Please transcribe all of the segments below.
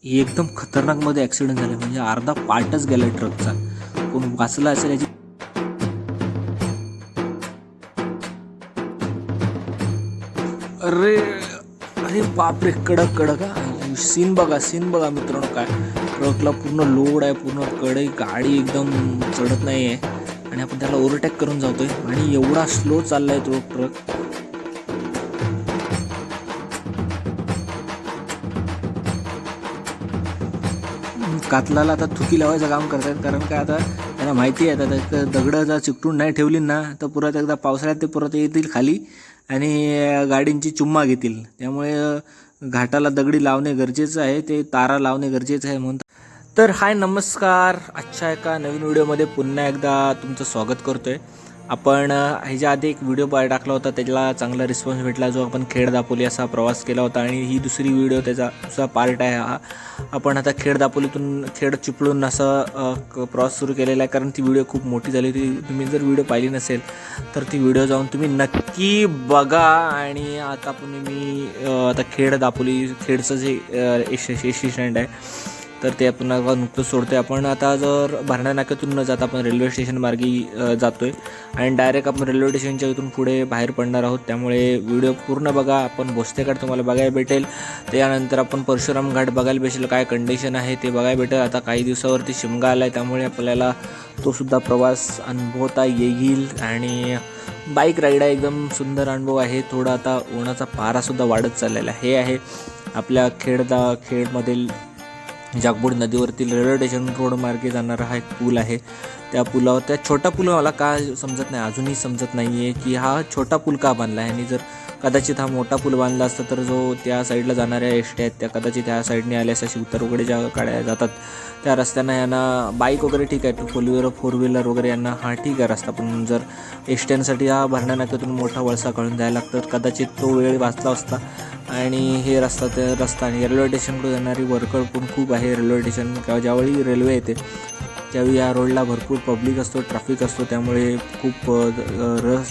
एकदम खतरनाकमध्ये ॲक्सिडेंट झाला, म्हणजे अर्धा पार्टच गेला ट्रकचा. कोण वाचला असेल याची. अरे अरे बापरे, कडक कडक हा सीन बघा, सीन बघा मित्रांनो. काय ट्रकला पूर्ण लोड आहे, पूर्ण कडे गाडी एकदम चढत नाही आहे आणि आपण त्याला ओव्हरटेक करून जातोय आणि एवढा स्लो चाललाय तो ट्रक. कातलाला आता थुकी लावायचं काम करतायत, कारण काय आता त्यांना माहिती आहे आता दगडं जर चिकटून नाही ठेवली ना तर परत एकदा पावसाळ्यात ते परत येतील खाली आणि गाडींची चुम्मा घेतील. त्यामुळे घाटाला दगडी लावणे गरजेचं आहे, ते तारा लावणे गरजेचं आहे म्हणून. तर हाय नमस्कार, आजच्या एका नवीन व्हिडिओमध्ये पुन्हा एकदा तुमचं स्वागत करतोय. आपण ह्याच्या आधी एक व्हिडिओ टाकला होता, त्याला चांगला रिस्पॉन्स भेटला, जो आपण खेड दापोली असा प्रवास केला होता आणि ही दुसरी व्हिडिओ त्याचा दुसरा पार्ट आहे हा. आपण आता खेड दापोलीतून खेड चिपळूण असं प्रवास सुरू केलेला आहे, कारण ती व्हिडिओ खूप मोठी झाली होती. तुम्ही जर व्हिडिओ पाहिली नसेल तर ती व्हिडिओ जाऊन तुम्ही नक्की बघा. आणि आता पण मी आता खेड दापोली खेडचं जे एस स्टँड आहे तर ते आपण नुकतंच सोडतोय. आपण आता जर भरणा नाक्यातून न जाता आपण रेल्वे स्टेशन मार्गी जातोय आणि डायरेक्ट आपण रेल्वे स्टेशनच्या इथून पुढे बाहेर पडणार आहोत. त्यामुळे व्हिडिओ पूर्ण बघा. आपण भोसलेघाट तुम्हाला बघायला भेटेल, त्यानंतर आपण परशुराम घाट बघायला भेटेल, काय कंडिशन आहे ते बघायला भेटेल. आता काही दिवसावरती शिमगा आला आहे, त्यामुळे आपल्याला तो सुद्धा प्रवास अनुभवता येईल. आणि बाईक राईड आहे, एकदम सुंदर अनुभव आहे. थोडा आता उन्हाचा पारासुद्धा वाढत चाललेला हे आहे. आपल्या खेडमधील जागबोड नदीवरती रेल्वे स्टेशन रोड मार्गे जाणारा हा एक पूल आहे. त्या पुलावर, त्या छोटा पूल मला का समजत नाही, अजूनही समजत नाही आहे की हा छोटा पूल का बांधला आहे. आणि जर कदाचित हा मोठा पूल बांधला असता तर जो त्या साईडला जाणाऱ्या एसट्या आहेत त्या कदाचित ह्या साईडने आल्या असं शिवतर वगैरे ज्या गाड्या जातात त्या रस्त्यांना यांना बाईक वगैरे ठीक आहे, फोर व्हीलर वगैरे यांना हा ठीक आहे रस्ता. पण जर एसट्यांसाठी हा भरणा नाक्यातून मोठा वळसा काढून जायला लागतं, कदाचित तो वेळ वाचला असता. आणि हे रस्ता आणि रेल्वे स्टेशनकडे जाणारी वर्कळ पण खूप आहे. रेल्वे स्टेशन किंवा ज्यावेळी रेल्वे येते त्यावेळी या रोडला भरपूर पब्लिक असतो, ट्रॅफिक असतो, त्यामुळे खूप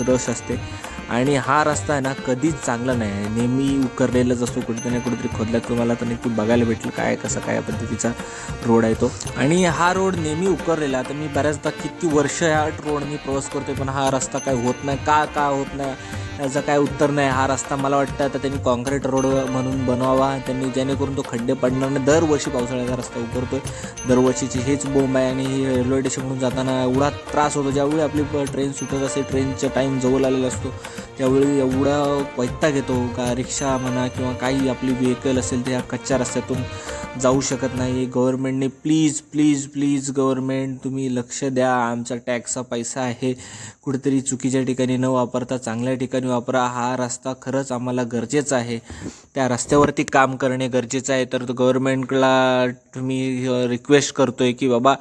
रश असते. आणि हा रस्ता आहे ना कधीच चांगला नाही आहे, नेहमी उकरलेलाच असतो, कुठेतरी ना कुठेतरी खोदल्यात. तुम्हाला तर नक्की बघायला भेटलं काय कसं काय पद्धतीचा रोड आहे तो. आणि हा रोड नेहमी उकरलेला. आता मी बऱ्याचदा किती वर्ष ह्या रोडने प्रवास करतोय पण हा रस्ता काय होत नाही, का होत नाही याचं काय उत्तर नाही. हा रस्ता मला वाटतं आता त्यांनी कॉन्क्रीट रोड म्हणून बनवावा त्यांनी, जेणेकरून तो खड्डे पडणार नाही. दरवर्षी पावसाळ्याचा रस्ता उकरतोय, दरवर्षीची हेच बोंब आहे. आणि रेल्वे स्टेशनकडून जाताना एवढा त्रास होतो. ज्यावेळी आपली ट्रेन सुटत असते, ट्रेनचा टाईम जवळ आलेला असतो, त्यावेळी एवढा वैताग येतो का रिक्षा म्हणा किंवा काही आपली व्हेकल असेल ते ह्या कच्च्या रस्त्यातून जाऊ शकत नाही. गव्हर्नमेंटने प्लीज प्लीज प्लीज गव्हर्नमेंट तुम्ही लक्ष द्या. आमचा टॅक्सचा पैसा आहे, कुठेतरी चुकीच्या ठिकाणी न वापरता चांगल्या ठिकाणी वापरा. हा रस्ता खरंच आम्हाला गरजेचा आहे, त्या रस्त्यावरती काम करणे गरजेचं आहे. तर गव्हर्नमेंटला तुम्ही रिक्वेस्ट करतोय की बाबा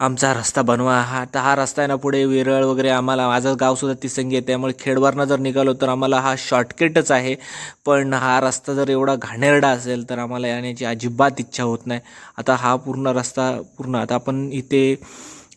आमचा रस्ता बनवा. हा रस्ता आहे ना पुढे वेरळ वगैरे, आम्हाला माझं गावसुद्धा तिसंगी आहे, त्यामुळे खेडवरनं जर निघालो तर आम्हाला हा शॉर्टकटच आहे. पण हा रस्ता जर एवढा घाणेरडा असेल तर आम्हाला येण्याची अजिबात इच्छा होत नाही. आता हा पूर्ण रस्ता आता आपण इथे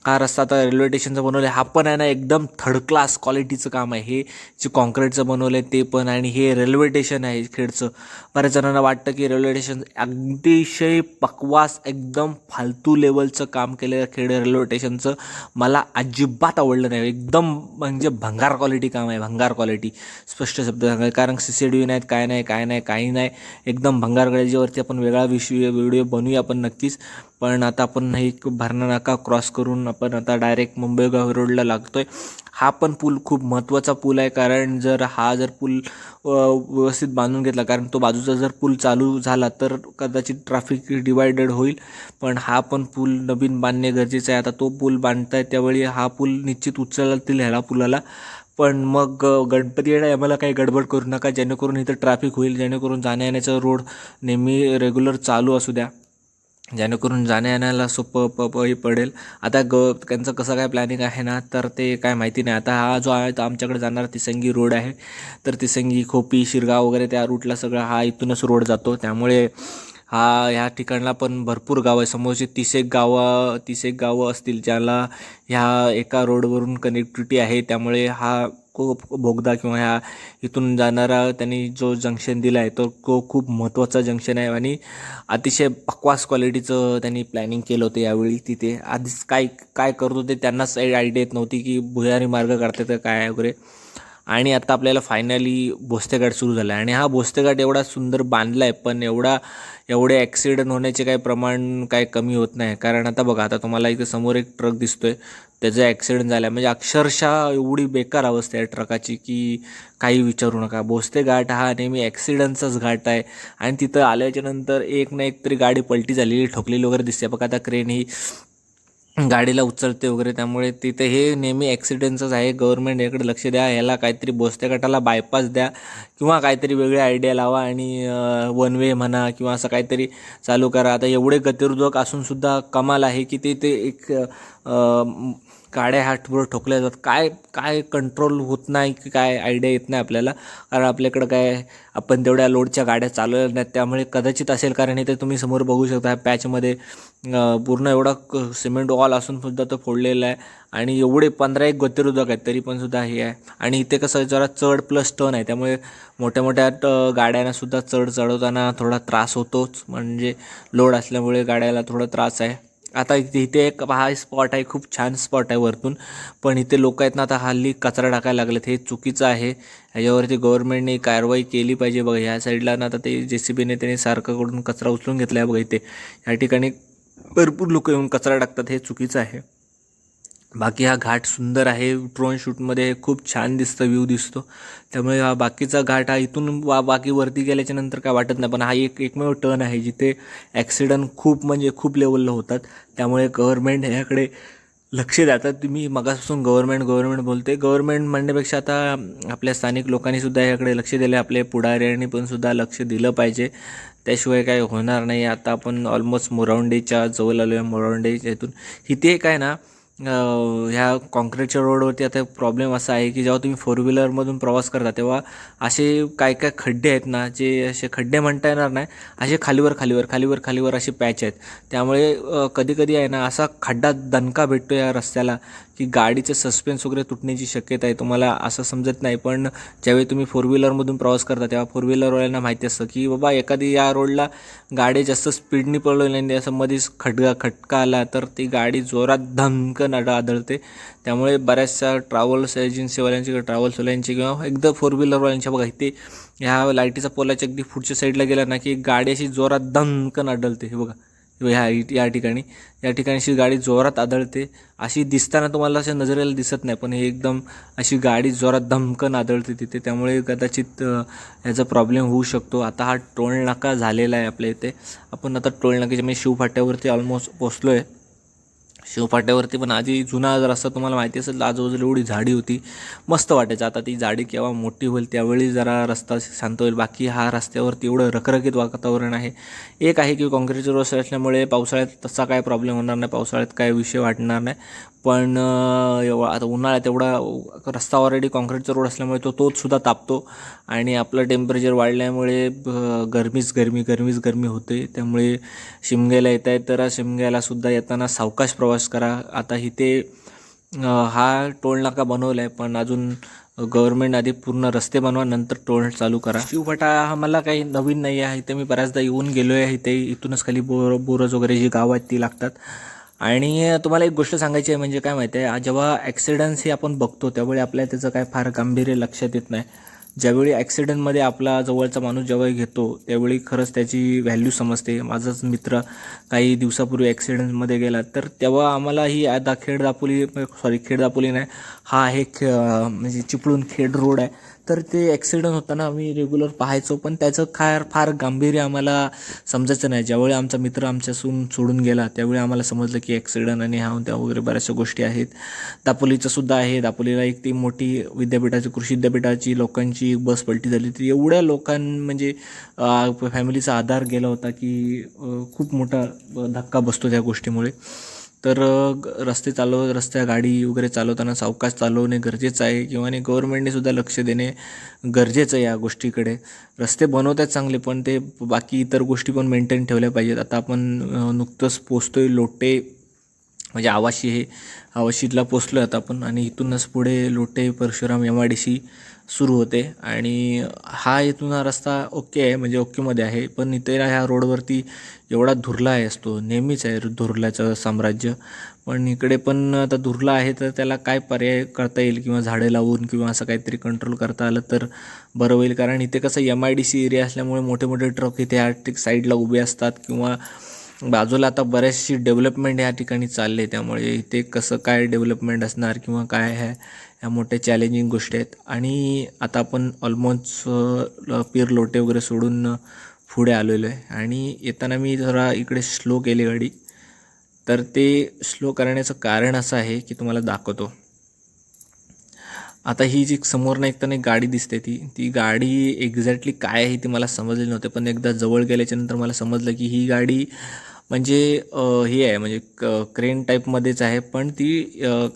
हा रस्ता आता रेल्वे स्टेशनचं बनवलं आहे, हा पण आहे ना एकदम थर्ड क्लास क्वालिटीचं काम आहे. हे जे कॉन्क्रीटचं बनवलं आहे ते पण, आणि हे रेल्वे स्टेशन आहे खेडचं. बऱ्याच जणांना वाटतं की रेल्वे स्टेशन अतिशय बकवास एकदम फालतू लेवलचं काम केलं खेड रेल्वे स्टेशनचं. मला अजिबात आवडलं नाही, एकदम म्हणजे भंगार क्वालिटी काम आहे, भंगार क्वालिटी. स्पष्ट शब्द सांगाय, कारण CCTV नाहीत, काही नाही, एकदम भंगार गळ्याच्यावरती आपण वेगळा व्हिडिओ बनवूया आपण नक्कीच. पण आता आपण एक भरणा नाका क्रॉस करून आपण आता डायरेक्ट मुंबईगाव रोडला लागतोय. हा पण पूल खूप महत्त्वाचा पूल आहे, कारण जर पूल व्यवस्थित बांधून घेतला, कारण तो बाजूचा जर पूल चालू झाला तर कदाचित ट्रॅफिक डिवायडेड होईल. पण हा पण पूल नवीन बांधणे गरजेचं आहे. आता तो पूल बांधताय त्यावेळी हा पूल निश्चित उचलतील ह्याला पुलाला. पण मग गणपती येणं आम्हाला काही गडबड करू नका, जेणेकरून इथं ट्रॅफिक होईल, जेणेकरून जाण्या येण्याचा रोड नेहमी रेग्युलर चालू असू द्या, जेणेकरून जाण्या येण्याला सोपं पडेल. आता त्यांचं कसं काय प्लॅनिंग आहे ना तर ते काय माहिती नाही. आता हा जो आहे तो आमच्याकडे जाणारा तिसंगी रोड आहे, तर तिसंगी खोपी शिरगाव वगैरे त्या रूटला सगळा हा इथूनच रोड जातो. त्यामुळे ह्या ठिकाणला पण भरपूर गावं आहे, समोरची 30 एक गावं असतील ज्याला ह्या एका रोडवरून कनेक्टिव्हिटी आहे. त्यामुळे हा बोगदा किंवा ह्या इथून जाणारा त्यांनी जो जंक्शन दिला आहे तो खूप महत्त्वाचा जंक्शन आहे आणि अतिशय बकवास क्वालिटीचं त्यांनी प्लॅनिंग केलं होतं यावेळी. तिथे आधीच काय काय करत होते त्यांनाच आयडिया येत नव्हती की भुयारी मार्ग काढतात काय वगैरे. आणि आता आपल्याला फायनली भोसतेघाट सुरू झाला आहे आणि हा भोसतेघाट एवढा सुंदर बांधला आहे, पण एवढे ॲक्सिडेंट होण्याचे काही प्रमाण काय कमी होत नाही. कारण आता बघा, आता तुम्हाला इथे समोर एक ट्रक दिसतोय, त्याचा ॲक्सिडेंट झाला आहे. म्हणजे अक्षरशः एवढी बेकार अवस्था आहे ट्रकाची की काही विचारू नका. भोसतेघाट हा नेहमी ॲक्सिडेंटचाच घाट आहे आणि तिथं आल्याच्या नंतर एक ना एक तरी गाडी पलटी झालेली ठोकलेली वगैरे दिसते. बघा आता क्रेन ही गाडीला उचलते वगैरे, त्यामुळे तिथे हे नेहमी ॲक्सिडेंटचंच आहे. गव्हर्नमेंट याकडे लक्ष द्या, ह्याला काहीतरी भोसतेघाटाला बायपास द्या किंवा काहीतरी वेगळी आयडिया लावा आणि वन वे म्हणा किंवा असं काहीतरी चालू करा. आता एवढे गतिरोधक असूनसुद्धा कमाल आहे की ते एक गाड्या हातवर ठोकल्या जातात. काय काय कंट्रोल होत नाही की काय आयडिया येत नाही आपल्याला. कारण आपल्याकडं काय आपण तेवढ्या लोडच्या गाड्या चालवल्या नाहीत, त्यामुळे कदाचित असेल. कारण इथे तुम्ही समोर बघू शकता पॅचमध्ये पूर्ण एवढा सिमेंट वॉल असून सुद्धा तो फोडलेला आहे आणि एवढे 15 गतिरोधक आहेत तरी पण सुद्धा हे आहे. आणि इथे कसं जरा चढ प्लस टर्न आहे, त्यामुळे मोठ्या मोठ्या गाड्यांना सुद्धा चढवताना थोडा त्रास होतोच. म्हणजे लोड असल्यामुळे गाड्याला थोडा त्रास आहे. आता इथे एक हा स्पॉट आहे, खूप छान स्पॉट आहे वरतून, पण इथे लोक आहेत ना आता हल्ली कचरा टाकायला लागलेत. हे चुकीचं आहे, ह्याच्यावरती गव्हर्नमेंटने कारवाई केली पाहिजे. बघा ह्या साईडला ना आता ते JCBने त्याने सारखं कचरा उचलून घेतला आहे. बघा इथे ह्या ठिकाणी भरपूर लोक येऊन कचरा टाकतात, हे चुकीचं आहे. बाकी हा घाट सुंदर आहे, ड्रोन शूटमध्ये खूप छान दिसतं, व्ह्यू दिसतो. त्यामुळे हा बाकीचा घाट हा इथून बाकी वरती गेल्याच्या नंतर काय वाटत नाही, पण हा एकमेव टर्न आहे जिथे ॲक्सिडेंट खूप म्हणजे खूप लेवलला होतात. त्यामुळे गव्हर्नमेंट ह्याकडे लक्ष द्या. तुम्ही मगापासून गव्हर्नमेंट बोलते, गव्हर्नमेंट म्हणण्यापेक्षा आता आपल्या स्थानिक लोकांनीसुद्धा याकडे लक्ष दिले, आपले पुढाऱ्यांनी पण सुद्धा लक्ष दिलं पाहिजे. त्याशिवाय काय होणार नाही. आता आपण ऑलमोस्ट मोरावंडेच्या जवळ आलो आहे. मोरावंडेच्या इथून इथे काय ना ह्या कॉन्क्रीटच्या रोडवरती आता प्रॉब्लेम असा आहे की जेव्हा तुम्ही फोर व्हीलरमधून प्रवास करता तेव्हा असे काय काय खड्डे आहेत ना, जे असे खड्डे म्हणता येणार नाही, असे खालीवर असे पॅच आहेत. त्यामुळे कधी कधी आहे ना असा खड्डा दणका भेटतो या रस्त्याला की गाडीचं सस्पेन्स वगैरे तुटण्याची शक्यता आहे. तुम्हाला असं समजत नाही, पण ज्यावेळी तुम्ही फोर व्हीलरमधून प्रवास करता तेव्हा फोर व्हीलरवाल्यांना माहिती असतं की बाबा एखादी या रोडला गाडी जास्त स्पीडने पळवली आणि असं मध्येच खटका आला तर ती गाडी जोरात धमकन आदळते. त्यामुळे बऱ्याचशा ट्रॅव्हल्स एजन्सीवाल्यांची ट्रॅव्हल्सवाल्यांची किंवा एकदम फोर व्हीलरवाल्यांच्या बघा इथे ह्या लाईटीचा पोलाच्या अगदी पुढच्या साईडला गेला ना की गाडी अशी जोरात धमकन आदळते. हे बघा या ठिकाणी अशी गाडी जोरात आदळते. अशी दिसताना तुम्हाला अशा नजरेला दिसत नाही, पण हे एकदम अशी गाडी जोरात धमकन आदळते तिथे. त्यामुळे कदाचित याचा प्रॉब्लेम होऊ शकतो. आता हा टोल नाका झालेला आहे आपल्या इथे. आपण आता टोल नाक्याच्या म्हणजे शिवफाट्यावरती ऑलमोस्ट पोचलो आहे. शिवफाट्यावरती पण आधी जुना रस्ता तुम्हाला माहिती असेल, आजूबाजूला एवढी झाडी होती, मस्त वाटायचं. आता ती झाडी केव्हा मोठी होईल त्यावेळी जरा रस्ता शांत होईल. बाकी हा रस्त्यावरती एवढं रखरखीत वातावरण आहे. एक आहे की कॉन्क्रीटचे रोड असल्यामुळे पावसाळ्यात तसा काय प्रॉब्लेम होणार नाही, पावसाळ्यात काय विषय वाटणार नाही. पण आता उन्हाळ्यात एवढा रस्ता ऑलरेडी कॉन्क्रीटचा रोड असल्यामुळे तोच सुद्धा तापतो आणि आपलं टेम्परेचर वाढल्यामुळे गरमीच गरमी होते. त्यामुळे शिमग्याला येत आहे तर शिमग्यालासुद्धा येताना सावकाश प्रवास करा. आता इथे हा टोल नाका बनवला आहे, पण अजून गव्हर्नमेंट आधी पूर्ण रस्ते बनवा नंतर टोल चालू करा. शिवफाटा हा मला काही नवीन नाही आहे, इथे मी बऱ्याचदा येऊन गेलो आहे. इथूनच खाली बोरज वगैरे जी गावं आहेत ती लागतात. आणि तुम्हाला एक गोष्ट सांगायची आहे, म्हणजे काय माहिती आहे, जेव्हा ॲक्सिडेंट्स हे आपण बघतो त्यावेळी आपल्याला त्याचं काय फार गांभीर्य लक्षात येत नाही. ज्यावेळी ॲक्सिडेंटमध्ये आपला जवळचा माणूस जेव्हा घेतो त्यावेळी खरंच त्याची व्हॅल्यू समजते. माझाच मित्र काही दिवसापूर्वी ॲक्सिडेंटमध्ये गेला, तर तेव्हा आम्हाला ही आता खेड दापोली नाही, हा आहे म्हणजे चिपळूण खेड रोड आहे. तर ते ॲक्सिडेंट होताना आम्ही रेग्युलर पाहायचो, पण त्याचं फार गांभीर्य आम्हाला समजायचं नाही. ज्यावेळी आमचा मित्र आमच्यासून सोडून गेला त्यावेळी आम्हाला समजलं की ॲक्सिडेंट आणि त्या वगैरे बऱ्याचशा गोष्टी आहेत. दापोलीचं सुद्धा आहे. दापोलीला एक ती मोठी कृषी विद्यापीठाची लोकांची बस पलटी झाली, तर एवढ्या म्हणजे फॅमिलीचा आधार गेला होता की खूप मोठा धक्का बसतो त्या गोष्टीमुळे. तर रस्त्या गाडी वगैरे चालवताना सावकाश चालवणे गरजेचं आहे किंवा गव्हर्नमेंटने सुद्धा लक्ष देणे गरजेचं आहे या गोष्टीकडे. रस्ते बनवतात चांगले, पण ते बाकी इतर गोष्टी पण मेंटेन ठेवल्या पाहिजेत. आता आपण नुकतंच पोचतोय लोटे म्हणजे आवाशीला पोचलो आता आपण, आणि इथूनच पुढे लोटे परशुराम MIDC सुरू होते. आणि इथून हा रस्ता ओके आहे, म्हणजे ओकेमध्ये आहे. पण इथे ह्या रोडवरती एवढा धुरळा आहे, असतो नेहमीच आहे धुरळ्याचं साम्राज्य. पण इकडे पण आता धुरळा आहे, तर त्याला काय पर्याय करता येईल, किंवा झाडे लावून किंवा असं काहीतरी कंट्रोल करता आलं तर बरं होईल. कारण इथे कसं MIDC एरिया असल्यामुळे मोठे मोठे ट्रक इथे ह्या साईडला उभे असतात, किंवा बाजूला आता बऱ्याचशी डेव्हलपमेंट या ठिकाणी चालले, त्यामुळे इथे कसं काय डेव्हलपमेंट असणार किंवा काय आहे, ह्या मोठ्या चॅलेंजिंग गोष्टी आहेत. आणि आता आपण ऑलमोस्ट पीर लोटे वगैरे सोडून पुढे आलेलो आहे. आणि येताना मी जरा इकडे स्लो केली गाडी. तर ते स्लो करण्याचं कारण असं आहे की तुम्हाला दाखवतो. आता ही जी समोरनं एकताना एक गाडी दिसते, ती गाडी एक्झॅक्टली काय आहे ती मला समजली नव्हते. पण एकदा जवळ गेल्याच्यानंतर मला समजलं की ही गाडी म्हणजे ही आहे, म्हणजे क्रेन टाईपमध्येच आहे. पण ती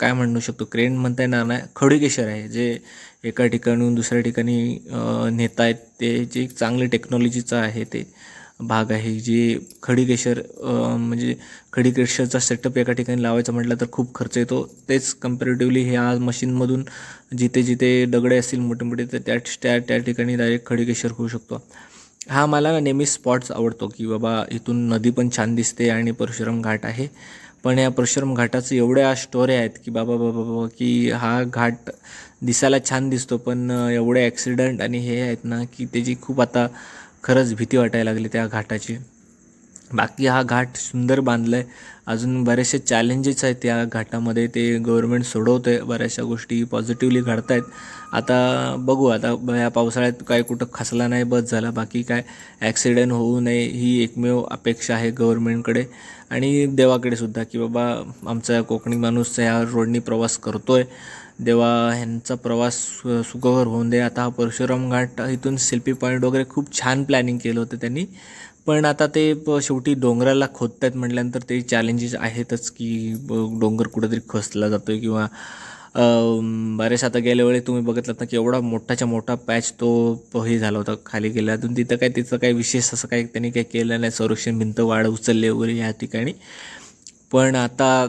काय म्हणू शकतो, क्रेन म्हणता येणार नाही, खडीकेशर आहे, जे एका ठिकाणून दुसऱ्या ठिकाणी नेता आहेत. ते जे चांगली टेक्नॉलॉजीचं आहे ते भाग आहे. जे खडीकेशर म्हणजे खडीकेशरचा सेटअप एका ठिकाणी लावायचा म्हटलं तर खूप खर्च येतो. तेच कम्पॅरेटिव्हली ह्या मशीनमधून जिथे जिथे दगडे असतील मोठे मोठे, तर त्या ठिकाणी डायरेक्ट खडीकेशर होऊ शकतो. मला ना नेहमी स्पॉट्स आवडतो, की बाबा इथून नदी पण छान दिसते आणि परशुराम घाट आहे. पण या परशुराम घाटाचं एवढ्या स्टोऱ्या आहेत की बाबा की हा घाट दिसायला छान दिसतो, पण एवढे ॲक्सिडेंट आणि हे आहेत ना, की त्याची खूप आता खरंच भीती वाटायला लागली त्या घाटाची. बाकी हा घाट सुंदर बांधला आहे. अजून बरेचसे चॅलेंजेस आहेत या घाटामध्ये, ते गव्हर्नमेंट सोडवतं आहे. बऱ्याचशा गोष्टी पॉझिटिव्हली घडत आहेत. आता बघू, आता या पावसाळ्यात काय कुठं खचला नाही बस झाला. बाकी काय ॲक्सिडेंट होऊ नये ही एकमेव अपेक्षा आहे गव्हर्नमेंटकडे आणि देवाकडे सुद्धा, की बाबा आमचा कोकणी माणूस या रोडनी प्रवास करतो आहे, देवा ह्यांचा प्रवास सुखकर होऊन दे. आता हा परशुराम घाट इथून सेल्फी पॉईंट वगैरे खूप छान प्लॅनिंग केलं होतं त्यांनी. पण आता ते शेवटी डोंगराला खोदत आहेत म्हटल्यानंतर ते चॅलेंजेस आहेतच, की डोंगर कुठंतरी खचला जातो आहे, किंवा बरेच आता गेल्या वेळी तुम्ही बघितलं ना की एवढा मोठाच्या मोठा पॅच तो हे झाला होता खाली गेला. अजून तिथं काही विशेष असं काही त्यांनी काही केलं नाही, संरक्षण भिंत वाढ उचलले वगैरे या ठिकाणी. पण आता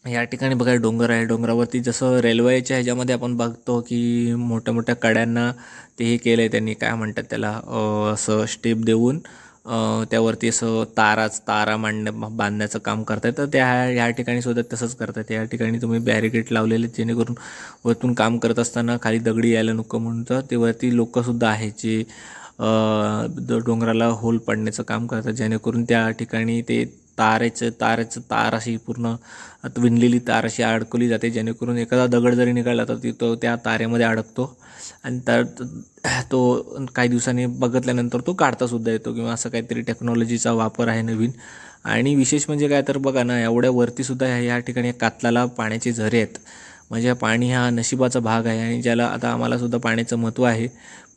या ठिकाणी बघा डोंगर आहे, डोंगरावरती जसं रेल्वेच्या ह्याच्यामध्ये आपण बघतो की मोठ्या मोठ्या कड्यांना ते हे केलं आहे त्यांनी, काय म्हणतात त्याला, असं स्टेप देऊन त्यावरती असं तारा बांधण्याचं काम करतात. तर ह्या ठिकाणी सुद्धा तसंच करतात. या ठिकाणी तुम्ही बॅरिकेड लावलेले, जेणेकरून वरतून काम करत असताना खाली दगडी यायला नको म्हणून. तर ते वरती लोकंसुद्धा आहेत जे डोंगराला होल पाडण्याचं काम करतात, जेणेकरून त्या ठिकाणी ते ताराचं तार अशी पूर्ण विणलेली तार अशी अडकवली जाते, जेणेकरून एखादा दगड जरी निघाला तर तो त्या तारेमध्ये अडकतो आणि तो काही दिवसांनी बघितल्यानंतर तो काढतासुद्धा येतो, किंवा असं काहीतरी टेक्नॉलॉजीचा वापर आहे नवीन. आणि विशेष म्हणजे काय तर बघा ना, एवढ्या वरतीसुद्धा ह्या ठिकाणी कातलाला पाण्याचे झरे आहेत. म्हणजे पाणी हा नशिबाचा भाग आहे, आणि ज्याला आता आम्हालासुद्धा पाण्याचं महत्त्व आहे.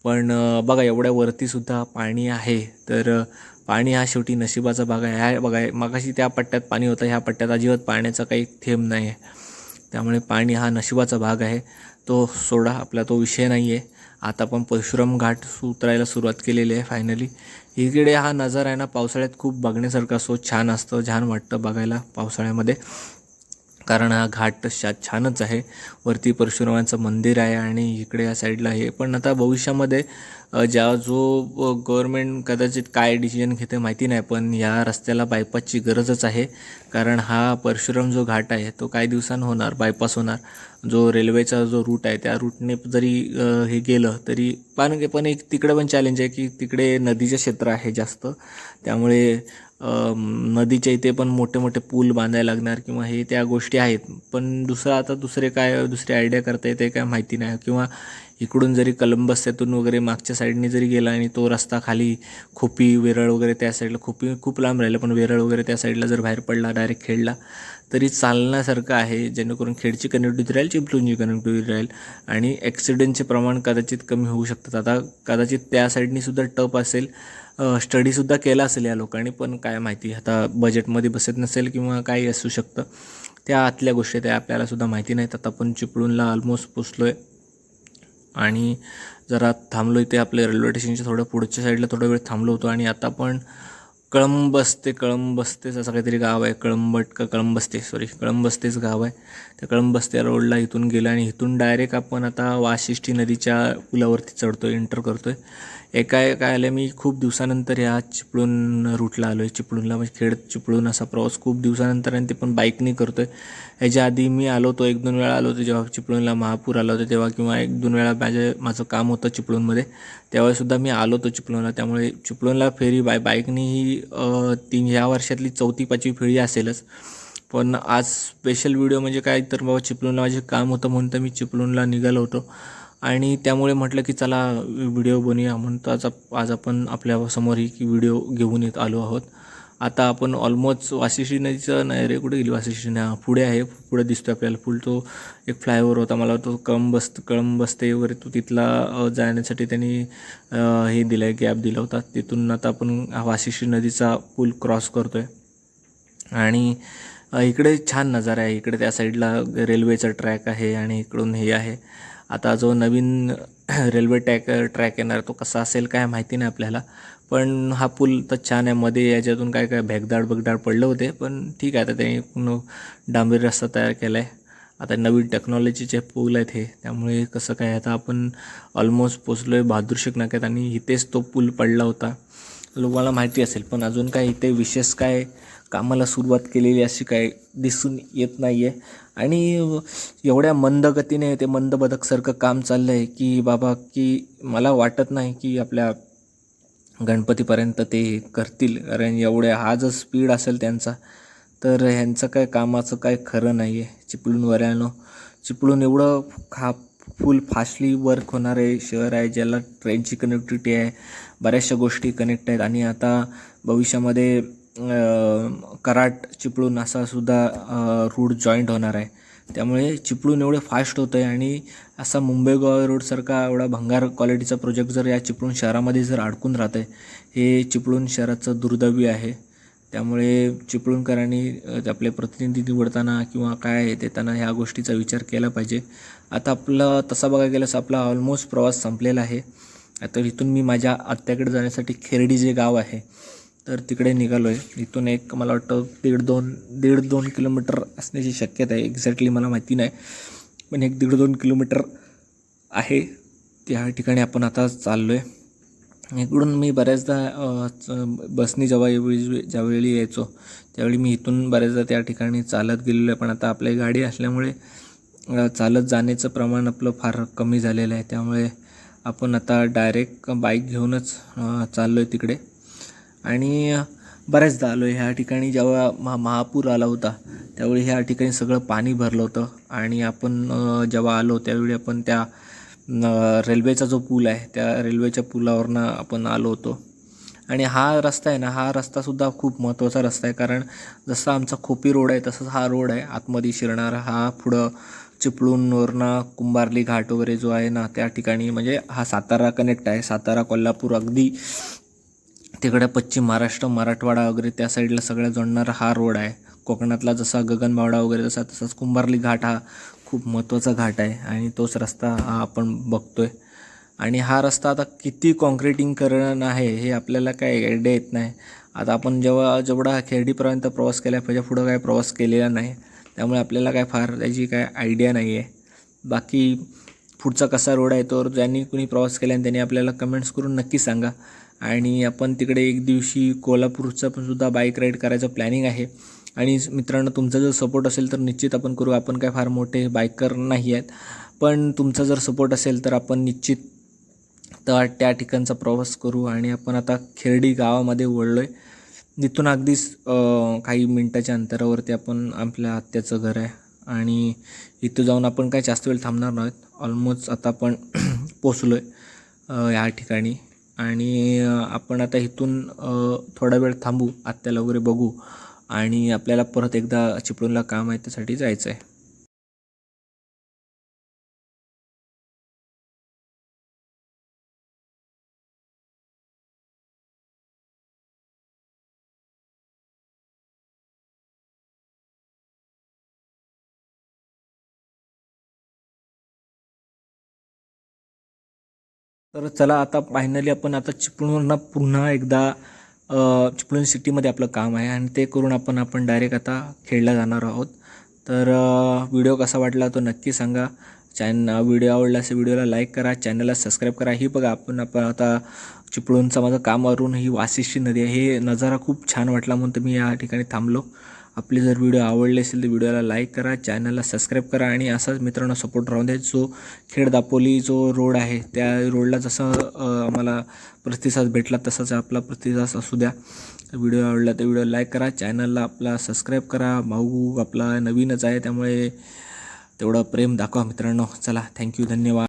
पण बघा एवढ्या वरतीसुद्धा पाणी आहे, तर पाणी हा शेवटी नशिबाचा भाग आहे. बघा मगाशी त्या पट्ट्यात पाणी होतं, ह्या पट्ट्यात अजिबात पाण्याचा काही थेंब नाही आहे. त्यामुळे पाणी हा नशिबाचा भाग आहे. तो सोडा, आपला तो विषय नाही आहे. आता आपण परशुराम घाट उतरायला सुरुवात केलेली आहे फायनली. इकडे हा नजारा आहे ना, पावसाळ्यात खूप बघण्यासारखा असतो, छान असतं, छान वाटतं बघायला पावसाळ्यामध्ये. कारण हा घाट छानच आहे. वरती परशुरामाचं मंदिर आहे आणि इकडे या साईडला आहे. पण आता भविष्यामध्ये गव्हर्मेंट कदाचित काय डिसिजन घेते माहिती नाही, पण या रस्त्याला बायपासची गरजच आहे. कारण हा परशुराम जो घाट आहे तो काही दिवसांनी होणार, बायपास होणार. जो रेल्वेचा जो रूट आहे त्या रूटने जरी हे गेलं तरी पण एक तिकडे पण चॅलेंज आहे, की तिकडे नदीचं क्षेत्र आहे जास्त. त्यामुळे नदीच्या इथे पण मोठे मोठे पूल बांधायला लागणार, किंवा हे त्या गोष्टी आहेत. पण दुसरी आयडिया करता येते काय माहिती नाही. किंवा इकडून जरी कलंबस्यातून वगैरे मागच्या साईडने जरी गेला आणि तो रस्ता खाली खोपी वेरळ वगैरे त्या साईडला, खोपी खूप लांब राहिलं पण वेरळ वगैरे त्या साईडला जर बाहेर पडला डायरेक्ट खेडला तरी चालण्यासारखं आहे, जेणेकरून खेडची कनेक्टिव्हिटी राहील, चिपळूणची कनेक्टिव्हिटी राहील आणि ॲक्सिडेंटचे प्रमाण कदाचित कमी होऊ शकतात. आता कदाचित त्या साईडनी सुद्धा टप असेल, स्टडीसुद्धा केला असेल या लोकांनी, पण काय माहिती आता बजेटमध्ये बसत नसेल किंवा काही असू शकतं. त्या आतल्या गोष्टी त्या आपल्यालासुद्धा माहिती नाहीत. आता आपण चिपळूणला ऑलमोस्ट पोचलो आहे आणि जरा थांबलो इथे आपल्या रेल्वे स्टेशनच्या थोडं पुढच्या साईडला थोडा वेळ थांबलो होतो. आणि आता आपण कळंबस्तेच असं काहीतरी गाव आहे. कळंबट का कळंबस्ते, सॉरी कळंबस्तेच गाव आहे. त्या कळंबस्ते रोडला इथून गेलं आणि इथून डायरेक्ट आपण आता वाशिष्ठी नदीच्या पुलावरती चढतो आहे, एंटर करतो आहे. काय आलं, मी खूप दिवसानंतर या चिपळूण रूटला आलो आहे. चिपळूणला म्हणजे खेड चिपळूण असा प्रवास खूप दिवसानंतर, आणि ते पण बाईकने करतो आहे. ह्याच्या आधी मी आलो होतो, 1-2 वेळा आलो होतो जेव्हा चिपळूणला महापूर आला होता तेव्हा, किंवा 1-2 वेळा माझं काम होतं चिपळूणमध्ये त्यावेळेसुद्धा मी आलो होतो चिपळूणला. त्यामुळे चिपळूणला फेरी बाईकने ही ह्या वर्षातली 4थी-5वी फेरी असेलच. पण आज स्पेशल व्हिडिओ म्हणजे काय तर बाबा, चिपळूणला माझे काम होतं म्हणून तर मी चिपळूणला निघालो होतो, आणि त्यामुळे म्हटलं की चला व्हिडिओ बनवूया म्हणून आज आपण आपल्यासमोर ही व्हिडिओ घेऊन येत आलो आहोत. आता आपण ऑलमोस्ट वाशिष्ठी नदीचं, नाही रे कुठे गेली वाशिष्ठी, पुढे आहे, पुढे दिसतो आपल्याला पूल. तो एक फ्लायओव्हर होता, मला तो कळंबस्ते वगैरे, तो तिथला जाण्यासाठी त्यांनी हे दिलं आहे, गॅप दिला होता. तिथून आता आपण वाशिष्ठी नदीचा पूल क्रॉस करतो आहे. आणि इकडे छान नजारा आहे. इकडे त्या साईडला रेल्वेचा ट्रॅक आहे आणि इकडून हे आहे. आता जो नवीन रेल्वे ट्रॅक येणार तो कसा असेल काय माहिती नाही आपल्याला, पण हा पूल तर छान आहे. मध्ये याच्यातून काय बगदाड पडलं होते, पण ठीक आहे. आता त्यांनी पूर्ण डांबरी रस्ता तयार केला आहे. आता नवीन टेक्नॉलॉजीचे पूल आहेत हे, त्यामुळे कसं काय, आता आपण ऑलमोस्ट पोचलो आहे बहादूरशेख नाक्यात, आणि इथेच तो पूल पडला होता, लोकांना माहिती असेल. पण अजून काय इथे विशेष काय कामाला सुरुवात केलेली अशी काय दिसून येत नाही आहे. आणि एवढ्या मंद गतीने ते मंद बदकसारखं काम चाललं आहे की बाबा, की मला वाटत नाही की आपल्या गणपतीपर्यंत ते करतील. कारण एवढ्या हा जर स्पीड असेल त्यांचा, तर ह्यांचं काय कामाचं काय खरं नाही आहे. चिपळूण एवढं फुल फास्टली वर्क होणारे शहर आहे, ज्याला ट्रेनची कनेक्टिव्हिटी आहे, बऱ्याचशा गोष्टी कनेक्ट आहेत. आणि आता भविष्यामध्ये कराड चिपळूण असा सुद्धा रूट जॉईंट होणार आहे. त्यामुळे चिपळूण एवढे फास्ट होतं आहे, आणि असा मुंबई गोवा रोडसारखा एवढा भंगार क्वालिटीचा प्रोजेक्ट जर या चिपळूण शहरामध्ये जर अडकून राहतं आहे, हे चिपळूण शहराचं दुर्दैवी आहे. त्यामुळे चिपळूणकरांनी आपले प्रतिनिधी निवडताना किंवा काय देताना ह्या गोष्टीचा विचार केला पाहिजे. आता आपला तसा बघायला गेल्यास आपला ऑलमोस्ट प्रवास संपलेला आहे. आता इथून मी माझ्या आत्याकडे जाण्यासाठी खेरडी जे गाव आहे तर तिकडे निघालो आहे. इथून एक मला वाटतं 1.5-2 किलोमीटर असण्याची शक्यता आहे. एक्झॅक्टली मला माहिती नाही, पण 1-1.5-2 किलोमीटर आहे. त्या ठिकाणी आपण आता चाललो आहे. इकडून मी बऱ्याचदा बसनी ज्यावेळी यायचो त्यावेळी मी इथून बऱ्याचदा त्या ठिकाणी चालत गेलेलो आहे. पण आता आपली गाडी असल्यामुळे चालत जाण्याचं प्रमाण आपलं फार कमी झालेलं आहे. त्यामुळे आपण आता डायरेक्ट बाईक घेऊनच चाललो आहे तिकडे. आणि बऱ्याचदा आलो आहे ह्या ठिकाणी. जेव्हा महापूर आला होता त्यावेळी ह्या ठिकाणी सगळं पाणी भरलं होतं, आणि आपण जेव्हा आलो त्यावेळी आपण त्या रेल्वेचा जो पूल आहे त्या रेल्वेच्या पुलावरनं आपण आलो होतो. आणि हा रस्ता आहे ना, हा रस्तासुद्धा खूप महत्त्वाचा रस्ता आहे. कारण जसा आमचा खोपी रोड आहे तसंच हा रोड आहे आतमध्ये शिरणारा. हा पुढं चिपळूणवरनं कुंभार्ली घाट वगैरे जो आहे ना त्या ठिकाणी, म्हणजे हा सातारा कनेक्ट आहे. सातारा कोल्हापूर अगदी तिकडे पश्चिम महाराष्ट्र मराठवाडा वगैरे त्या साईडला सगळ्या जोडणारा हा रोड आहे. कोकणातला जसा गगनबावडा वगैरे तसाच कुंभार्ली घाट हा खूप महत्त्वाचा घाट आहे, आणि तोच रस्ता हा आपण बघतोय. आणि हा रस्ता आता किती कॉन्क्रिटीकरण आहे हे आपल्याला काय आयडिया येत नाही. आता आपण जेवढा खेर्डीपर्यंत प्रवास केला आहे, पुढं काय प्रवास केलेला नाही, त्यामुळे आपल्याला काय फार त्याची काय आयडिया नाही आहे. बाकी पुढचा कसा रोड आहे तो ज्यांनी कुणी प्रवास केला आणि त्यांनी आपल्याला कमेंट्स करून नक्की सांगा. आणि आपण तिकडे एक दिवशी कोल्हापूरचा पण सुद्धा बाईक राईड करायचं प्लॅनिंग आहे. आणि मित्रांनो, तुमचा जर सपोर्ट असेल तर निश्चित आपण करू. आपण काय फार मोठे बाईकर नाही आहेत, पण तुमचा जर सपोर्ट असेल तर आपण निश्चित त्या ठिकाणचा प्रवास करू. आणि आपण आता खेर्डी गावामध्ये वळलो आहे. तिथून अगदीच काही मिनटाच्या अंतरावरती आपण आपल्या आत्याचं घर आहे, आणि इथं जाऊन आपण काय जास्त वेळ थांबणार नाहीत. ऑलमोस्ट आता आपण पोचलो आहे या ठिकाणी. आणि आपण आता इथून थोडा वेळ थांबू, आत्याला वगैरे बघू, आणि आपल्याला परत एकदा चिपळूणला काम आहे त्यासाठी जायचं आहे. तर चला, आता फायनली आपण आता चिपळूणवरनं पुन्हा एकदा चिपळूण सिटीमध्ये आपलं काम आहे आणि ते करून आपण डायरेक्ट आता खेडला जाणार आहोत. तर व्हिडिओ कसा वाटला तो नक्की सांगा. व्हिडिओ आवडला असेल व्हिडिओला लाईक करा, चॅनलला सबस्क्राईब करा. ही बघा आपण आता चिपळूणचं माझं कामावरून ही वाशिष्ठी नदी आहे. हे नजारा खूप छान वाटला म्हणून मी या ठिकाणी थांबलो. आपले जर व्हिडिओ आवडले असेल तर व्हिडिओला लाईक करा, चॅनलला सबस्क्राईब करा आणि असाच मित्रांनो सपोर्ट राहून द्या. जो खेड दापोली जो रोड आहे त्या रोडला जसं आम्हाला प्रतिसाद भेटला तसाच आपला प्रतिसाद असू द्या. व्हिडिओ आवडला तर व्हिडिओ लाईक करा, चॅनलला आपला सबस्क्राईब करा. भाऊ आपला नवीनच आहे त्यामुळे तेवढं प्रेम दाखवा मित्रांनो. चला, थँक्यू, धन्यवाद.